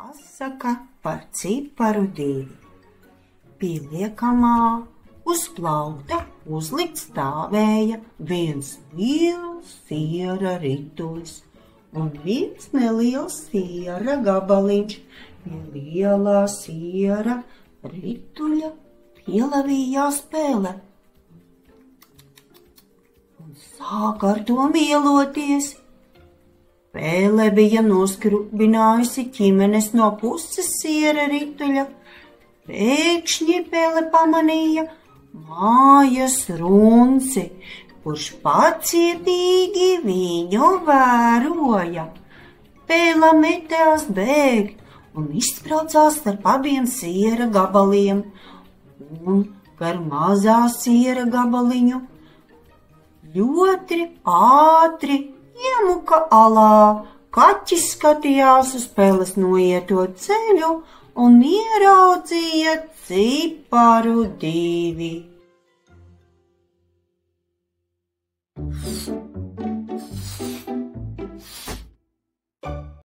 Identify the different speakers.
Speaker 1: Pasaka par ciparu 2. Pieliekamā uz plaukta uzlikt stāvēja viens liels siera ritulis un viens neliels siera gabaliņš. Pie lielā siera rituļa pielavījās pele un sāka ar to mieloties. Pēle bija noskrubinājusi ķimenes no puses siera rituļa. Pēkšņi pēle pamanīja mājas runci, kurš pacietīgi viņu vēroja. Pēle metās bēgt un izspraucās starp abiem siera gabaliem, un gar mazā siera gabaliņu ļoti ātri iemuka alā. Kaķis skatījās uz Pēles noieto ceļu un ieraudzīja ciparu 2.